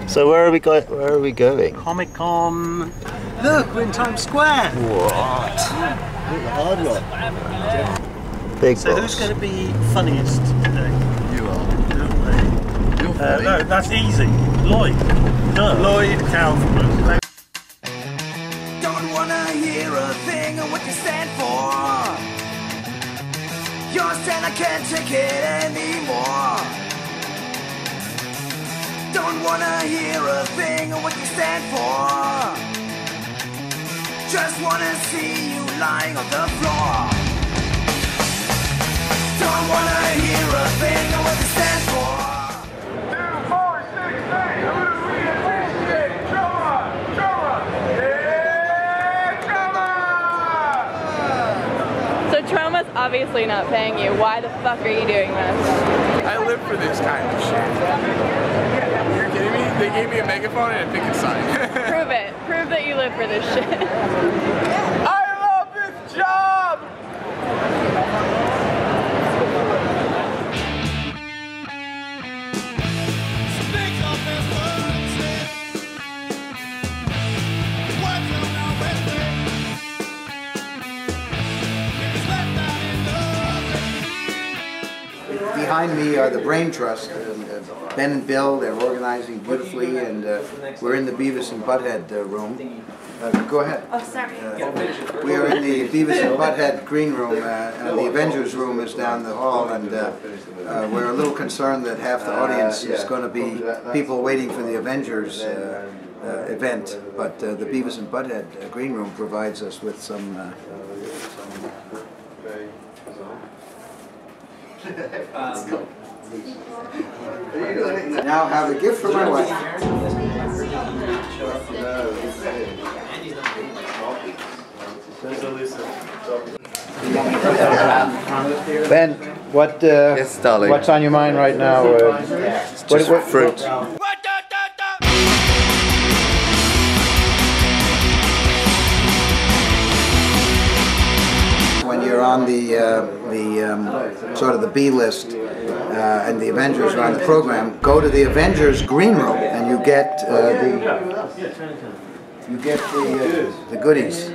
So where are we going? Where are we going? Comic-Con. Look, we're in Times Square. What? The hard one. Big So boss. who's going to be funniest today? You are. You're funny. No, that's easy. Lloyd. Duh. Lloyd Kaufman. Don't wanna hear a thing of what you stand for. Your stand, I can't take it anymore. Don't wanna hear a thing of what you stand for. Just wanna see you lying on the floor. Don't wanna hear a thing of what you stand for. 2, 4, 6, 8. Who do we appreciate? Drummer, drummer, yeah, drummer. So Troma's obviously not paying you. Why the fuck are you doing this? I live for this kind of shit. You're kidding me? They gave me a megaphone and a picket sign. Prove it. Prove that you live for this shit. I love this job! Behind me are the Brain Trust. Ben and Bill, they're organizing beautifully, and we're in the Beavis and Butthead room. Go ahead. Oh, sorry. We are in the Beavis and Butthead green room. The Avengers room is down the hall, and we're a little concerned that half the audience is going to be people waiting for the Avengers event. But the Beavis and Butthead green room provides us with some. Now have a gift for my wife. Ben, what? Yes, darling. What's on your mind right now? Just fruit. When you're on the sort of the B list and the Avengers are on the program, go to the Avengers green room and you get the goodies.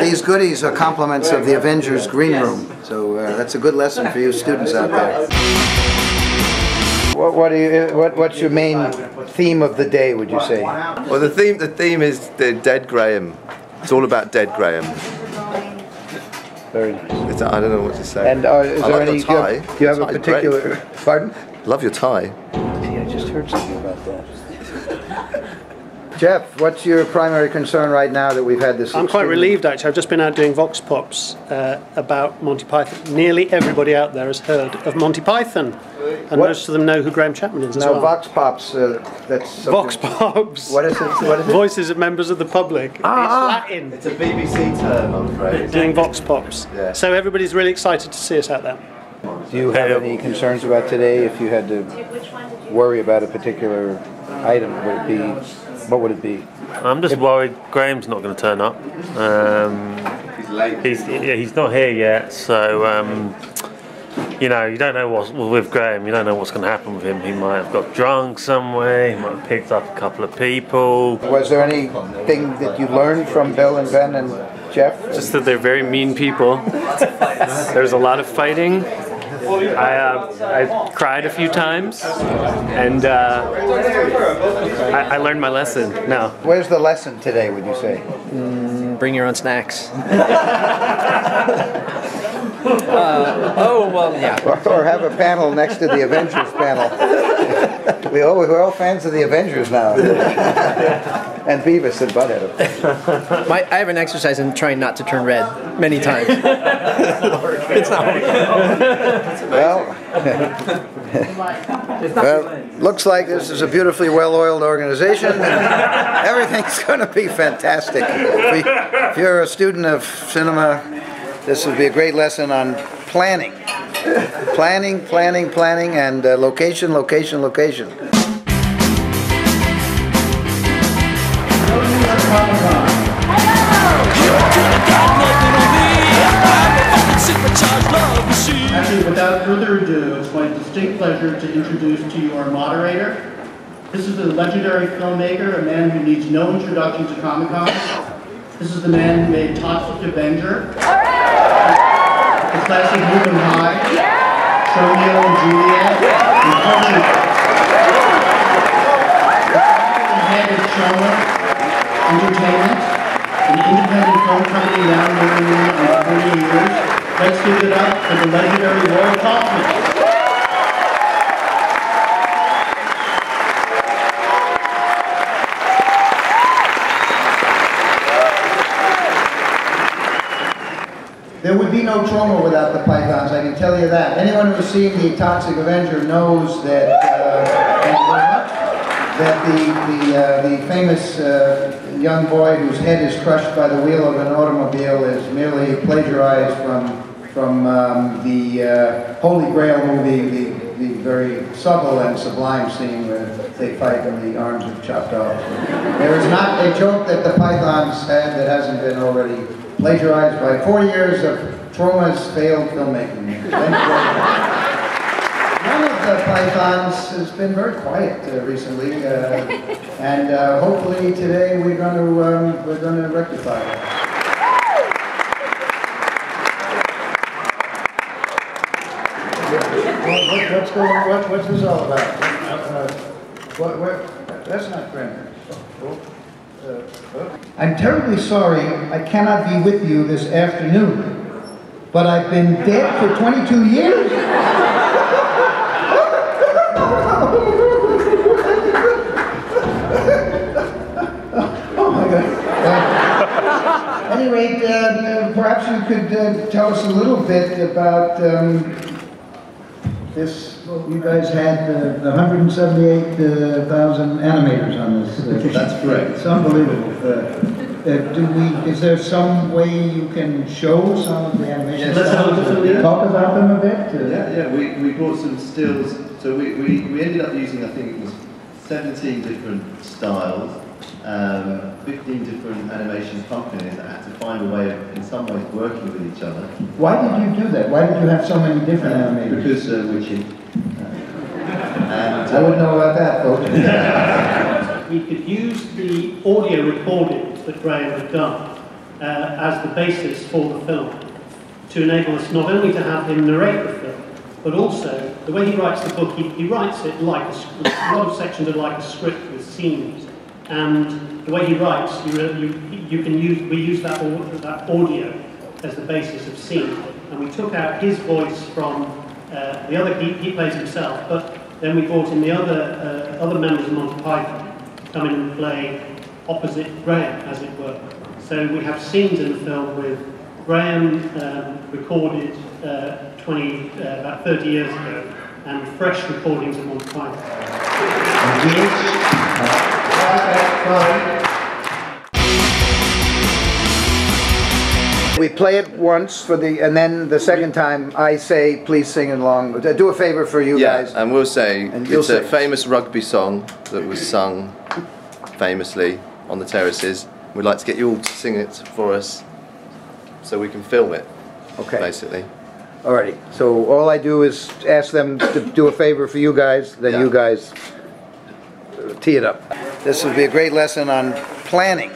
These goodies are compliments of the Avengers green room. So that's a good lesson for you students out there. What's your main theme of the day? Would you say? Well, the theme is the dead Graham. It's all about dead Graham. Very nice. I don't know what to say. And is there any? Tie. Do you have a particular? Great. Pardon? Love your tie. See, I just heard something about that. Jeff, what's your primary concern right now that we've had this? I'm quite relieved, actually. I've just been out doing Vox Pops about Monty Python. Nearly everybody out there has heard of Monty Python. And most of them know who Graham Chapman is as well. Now, Vox Pops, that's... Vox Pops. What is it? What is it? Voices of members of the public. It's Latin. It's a BBC term, I'm afraid. Doing Vox Pops. Yeah. So everybody's really excited to see us out there. Do you have any concerns about today? If you had to worry about a particular item, what would it be? I'm just worried Graham's not going to turn up. He's late. He's not here yet, so you know, you don't know what's with Graham. You don't know what's going to happen with him. He might have got drunk somewhere. He might have picked up a couple of people. Was there anything that you learned from Bill and Ben and Jeff? Just that they're very mean people. There's a lot of fighting. I cried a few times, and I learned my lesson now. Where's the lesson today, would you say? Bring your own snacks. Oh, well, yeah. Or have a panel next to the Avengers panel. We're all fans of the Avengers now. And Beavis and Butthead. I have an exercise in trying not to turn red many times. It's not Well, looks like this is a beautifully well-oiled organization, and everything's going to be fantastic. If you're a student of cinema, this would be a great lesson on planning. Planning, and location. Supercharged love machine. actually, without further ado, it's my distinct pleasure to introduce to you our moderator. This is the legendary filmmaker, a man who needs no introduction to Comic-Con. This is the man who made Toxic Avenger, the classic Moving High, Romeo and Juliet, and Culture. The head of Trauma Entertainment, an independent film company now nearing 40 years. Let's give it up for the legendary Lloyd Kaufman. There would be no trauma without the Pythons, I can tell you that. Anyone who's seen the Toxic Avenger knows that, the famous young boy whose head is crushed by the wheel of an automobile is merely plagiarized from the Holy Grail movie, the very subtle and sublime scene where they fight and the arms are chopped off. There is not a joke that the Pythons had that hasn't been already plagiarized by 4 years of Troma's failed filmmaking. One of the Pythons has been very quiet recently, and hopefully today we're going to rectify it. What's going on? What's this all about? That's not Graham. I'm terribly sorry I cannot be with you this afternoon, but I've been dead for 22 years. Oh my God. At any rate, perhaps you could tell us a little bit about this. You guys had 178,000 animators on this. That's correct. It's unbelievable. Is there some way you can show some of the animations? Yes, Talk about them a bit? Yeah, we brought some stills. So we ended up using, I think it was 17 different styles, 15 different animation companies that had to find a way of, in some ways, working with each other. Why did you do that? Why did you have so many different animators? Because we're cheap. I wouldn't know about that, folks. We could use the audio recordings that Graham had done as the basis for the film to enable us not only to have him narrate the film, but also the way he writes the book, he writes it like a script. A lot of sections are like a script with scenes, and the way he writes, we use that audio as the basis of scene, and we took out his voice from the other. He plays himself, but then we brought in the other members of Monty Python to come in and play opposite Graham, as it were. So we have scenes in the film with Graham recorded about 30 years ago, and fresh recordings of Monty Python. We play it once and then the second time I say, please sing along. Do a favor for you guys. And we'll say, it's a famous rugby song that was sung famously on the terraces. We'd like to get you all to sing it for us so we can film it, basically. Alrighty, so all I do is ask them to do a favor for you guys, then you guys tee it up. This would be a great lesson on planning.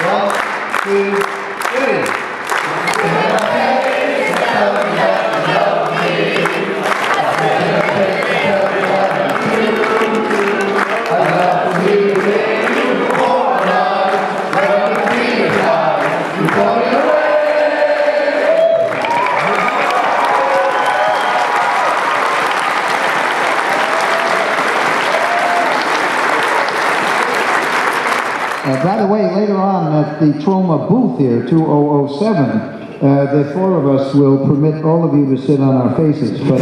1, 2, 3. By the way, later on at the Troma booth here, 2007, the four of us will permit all of you to sit on our faces. But